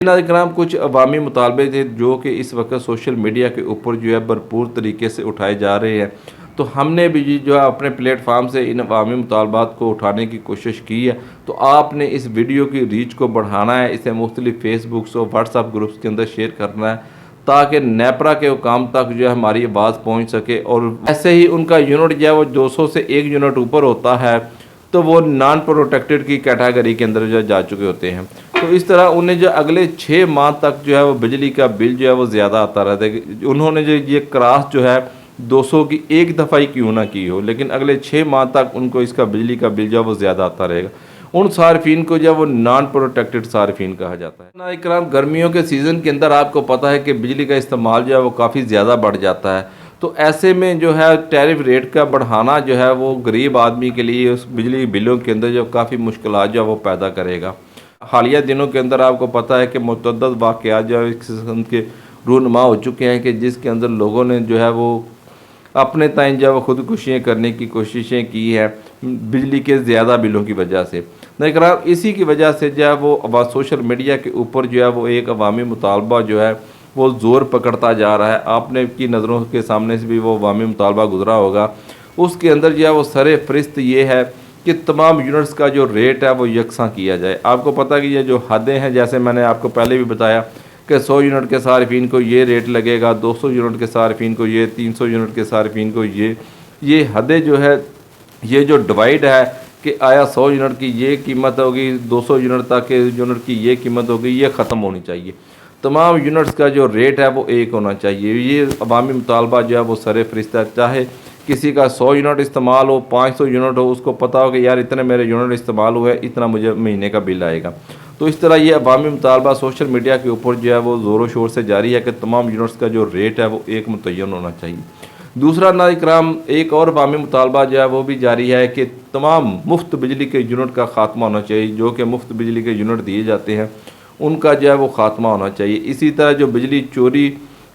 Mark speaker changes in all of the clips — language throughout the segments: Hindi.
Speaker 1: नाज़रीन कुछ अवामी मुतालबे थे जो कि इस वक्त सोशल मीडिया के ऊपर जो है भरपूर तरीके से उठाए जा रहे हैं। तो हमने भी जो है अपने प्लेटफार्म से इन अवामी मुतालबात को उठाने की कोशिश की है। तो आपने इस वीडियो की रीच को बढ़ाना है, इसे मुख्तलिफ फेसबुक्स और व्हाट्सएप ग्रुप्स के अंदर शेयर करना है ताकि नेपरा के हुकाम तक जो है हमारी आवाज़ पहुँच सके। और ऐसे ही उनका यूनिट जो है वो 200 से 1 यूनिट ऊपर होता है तो वो नॉन प्रोटेक्टेड की कैटेगरी के अंदर जो जा चुके होते हैं। तो इस तरह उन्हें जो अगले 6 माह तक जो है वो बिजली का बिल जो है वो ज़्यादा आता रहता है। उन्होंने जो ये क्रॉस जो है 200 की एक दफ़ा ही क्यों ना की हो, लेकिन अगले 6 माह तक उनको इसका बिजली का बिल जो है वो ज़्यादा आता रहेगा। उन सार्फिन को जो है वो नॉन प्रोटेक्टेड सार्फिन कहा जाता है। ना इकराम, गर्मियों के सीज़न के अंदर आपको पता है कि बिजली का इस्तेमाल जो है वो काफ़ी ज़्यादा बढ़ जाता है। तो ऐसे में जो है टैरिफ रेट का बढ़ाना जो है वो गरीब आदमी के लिए उस बिजली बिलों के अंदर जो काफ़ी मुश्किलात जो है वो पैदा करेगा। हालिया दिनों के अंदर आपको पता है कि मुतअद्दिद वाक़यात जो इस किस्म के रूनुमा हो चुके हैं कि जिसके अंदर लोगों ने जो है वो अपने ताइन जो है वो खुदकुशियाँ करने की कोशिशें की है बिजली के ज़्यादा बिलों की वजह से। लेकिन इसी की वजह से जो है वो सोशल मीडिया के ऊपर जो है वो एक अवामी मुतालबा जो है वो ज़ोर पकड़ता जा रहा है। आपने की नज़रों के सामने से भी वो अवामी मुतालबा गुजरा होगा। उसके अंदर जो है वो सरे फ़हरिस्त ये है कि तमाम यूनिट्स का जो रेट है वो यकसा किया जाए। आपको पता है कि ये जो हदें हैं, जैसे मैंने आपको पहले भी बताया कि 100 यूनिट के सार्फिन को ये रेट लगेगा, 200 यूनिट के सार्फिन को ये, 300 यूनिट के सार्फिन को ये हदें जो है, ये जो डिवाइड है कि आया 100 यूनिट की ये कीमत होगी, 200 यूनिट तक के यूनिट की ये कीमत होगी, ये ख़त्म होनी चाहिए। तमाम यूनिट्स का जो रेट है वो एक होना चाहिए। ये अवामी मुतालबा जो है वो सरे फ़हरिस्त है। चाहे किसी का 100 यूनिट इस्तेमाल हो, 500 यूनिट हो, उसको पता हो कि यार इतने मेरे यूनिट इस्तेमाल हुए, इतना मुझे महीने का बिल आएगा। तो इस तरह ये अवामी मुतालबा सोशल मीडिया के ऊपर जो है वो ज़ोरों शोर से जारी है कि तमाम यूनिट्स का जो रेट है वो एक मुतय्यन होना चाहिए। दूसरा नाज़रीन, एक और अवामी मुतालबा जो है वो भी जारी है कि तमाम मुफ्त बिजली के यूनिट का ख़ात्मा होना चाहिए। जो कि मुफ्त बिजली के यूनिट दिए जाते हैं उनका जो है वो ख़ात्मा होना चाहिए। इसी तरह जो बिजली चोरी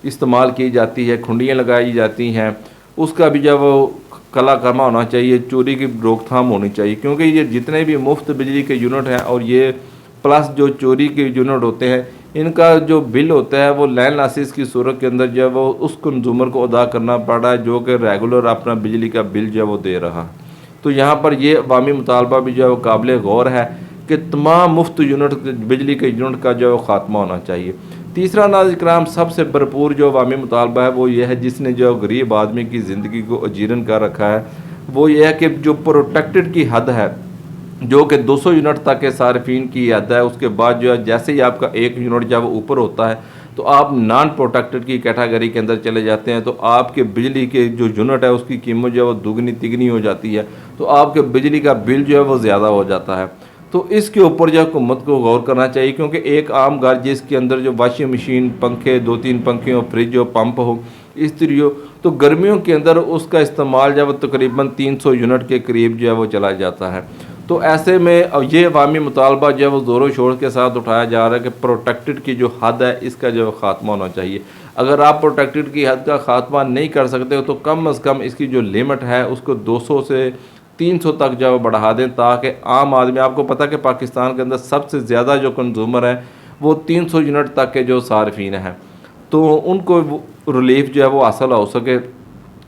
Speaker 1: इस्तेमाल की जाती है, खुंडियाँ लगाई जाती हैं, उसका भी जो है वो कला कर्मा होना चाहिए, चोरी की रोकथाम होनी चाहिए। क्योंकि ये जितने भी मुफ्त बिजली के यूनिट हैं और ये प्लस जो चोरी के यूनिट होते हैं, इनका जो बिल होता है वो लैंड लाइसेंस की सूरत के अंदर जो है वो उस कंज्यूमर को अदा करना पड़ रहा है जो कि रेगुलर अपना बिजली का बिल जो है वो दे रहा। तो यहाँ पर ये अवामी मुतालबा भी जो है वो काबिल गौर है कि तमाम मुफ्त यूनिट बिजली के यूनिट का जो है वो ख़ात्मा होना चाहिए। तीसरा नाज़रीन, सबसे भरपूर जो अवामी मुतालबा है वो ये है, जिसने जो गरीब आदमी की ज़िंदगी को अजीरन कर रखा है, वो ये है कि जो प्रोटेक्टेड की हद है जो कि 200 यूनिट तक के सार्फिन की हद है, उसके बाद जो है जैसे ही आपका 1 यूनिट जब ऊपर होता है तो आप नॉन प्रोटेक्टेड की कैटेगरी के अंदर चले जाते हैं। तो आपके बिजली के जो यूनिट है उसकी कीमत जो है वो दुगनी तिगनी हो जाती है। तो आपके बिजली का बिल जो है वो ज़्यादा हो जाता है। तो इसके ऊपर जो हुकूमत को गौर करना चाहिए। क्योंकि एक आम घर जिसके अंदर जो वॉशिंग मशीन, पंखे, 2-3 पंखे हो, फ्रिज हो, पंप हो, इस्त्री हो, तो गर्मियों के अंदर उसका इस्तेमाल जो है वो तकरीबन 300 यूनिट के करीब जो है वो चला जाता है। तो ऐसे में ये अवामी मुतालबा जो है वो ज़ोरों शोर के साथ उठाया जा रहा है कि प्रोटेक्टेड की जो हद है इसका जो ख़ात्मा होना चाहिए। अगर आप प्रोटेक्टेड की हद का ख़ात्मा नहीं कर सकते हो तो कम अज़ कम इसकी जो लिमिट है उसको 200 से 300 तक जो है बढ़ा दें, ताकि आम आदमी, आपको पता है कि पाकिस्तान के अंदर सबसे ज़्यादा जो कंज्यूमर है वो 300 यूनिट तक के जो सार्फिन हैं, तो उनको रिलीफ जो है वो हासिल हो सके।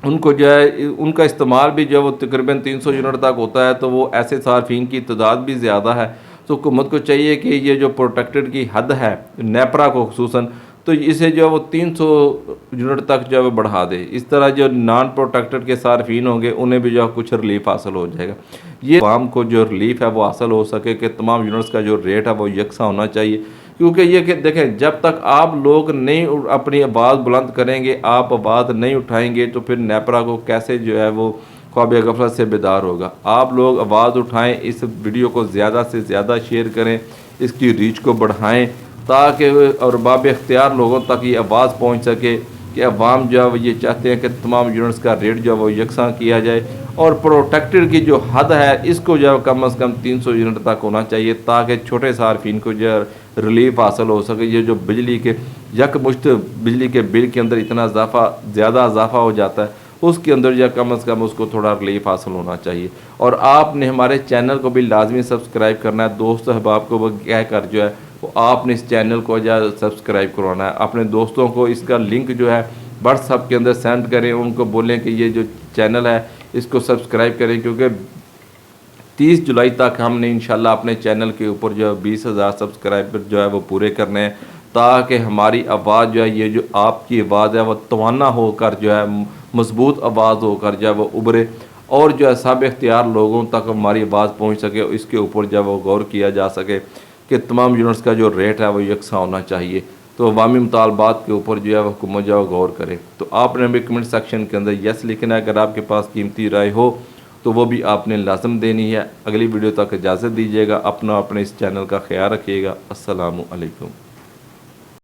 Speaker 1: उनको जो है उनका इस्तेमाल भी जो है वो तकरीबन 300 यूनिट तक होता है, तो वो ऐसे सार्फिन की तादाद भी ज़्यादा है। तो हुकूमत को चाहिए कि ये जो प्रोटेक्टेड की हद है नेपरा को खुसूसन, तो इसे जो है वो 300 यूनिट तक जो है वो बढ़ा दे। इस तरह जो नॉन प्रोटेक्टेड के सार्फिन होंगे उन्हें भी जो है कुछ रिलीफ हासिल हो जाएगा। ये आवाम को जो रिलीफ है वो हासिल हो सके कि तमाम यूनिट्स का जो रेट है वो यकसा होना चाहिए। क्योंकि ये कि देखें, जब तक आप लोग नहीं अपनी आवाज़ बुलंद करेंगे, आप आवाज़ नहीं उठाएंगे, तो फिर नेपरा को कैसे जो है वो ख्वाब गफलत से बेदार होगा। आप लोग आवाज़ उठाएं, इस वीडियो को ज़्यादा से ज़्यादा शेयर करें, इसकी रीच को बढ़ाएं ताकि और बाब इख्तियार लोगों तक ये आवाज़ पहुंच सके कि अवाम जो है वो ये चाहते हैं कि तमाम यूनिट्स का रेट जो है वो यकसा किया जाए और प्रोटेक्टेड की जो हद है इसको जो है कम से कम 300 यूनिट तक होना चाहिए, ताकि छोटे सार्फिन को जो है रिलीफ हासिल हो सके। ये जो बिजली के यकमुश्त बिजली के बिल के अंदर इतना ज़्यादा इजाफा हो जाता है, उसके अंदर जो कम से कम उसको थोड़ा रिलीफ हासिल होना चाहिए। और आपने हमारे चैनल को भी लाजमी सब्सक्राइब करना है, दोस्त अहबाब को वो कह कर जो है वो आपने इस चैनल को जो है सब्सक्राइब करवाना है। अपने दोस्तों को इसका लिंक जो है व्हाट्सएप के अंदर सेंड करें, उनको बोलें कि ये जो चैनल है इसको सब्सक्राइब करें, क्योंकि 30 जुलाई तक हमने इंशाल्लाह अपने चैनल के ऊपर जो है 20,000 सब्सक्राइबर जो है वो पूरे करने हैं, ताकि हमारी आवाज़ जो है, ये जो आपकी आवाज़ है वो तवाना होकर जो है मजबूत आवाज़ होकर जो है वो उभरे और जो है सब इख्तियार लोगों तक हमारी आवाज़ पहुंच सके। इसके ऊपर जो है वो गौर किया जा सके कि तमाम यूनिट्स का जो रेट है वो यकसा होना चाहिए। तो अवामी मुतालबात के ऊपर जो है वो हुकूमत जो है गौर करे। तो आपने भी कमेंट सेक्शन के अंदर यस लिखना है। अगर आपके पास कीमती राय हो तो वो भी आपने लाजम देनी है। अगली वीडियो तक इजाज़त दीजिएगा। अपना अपने इस चैनल का ख्याल रखिएगा। अस्सलामु अलैकुम।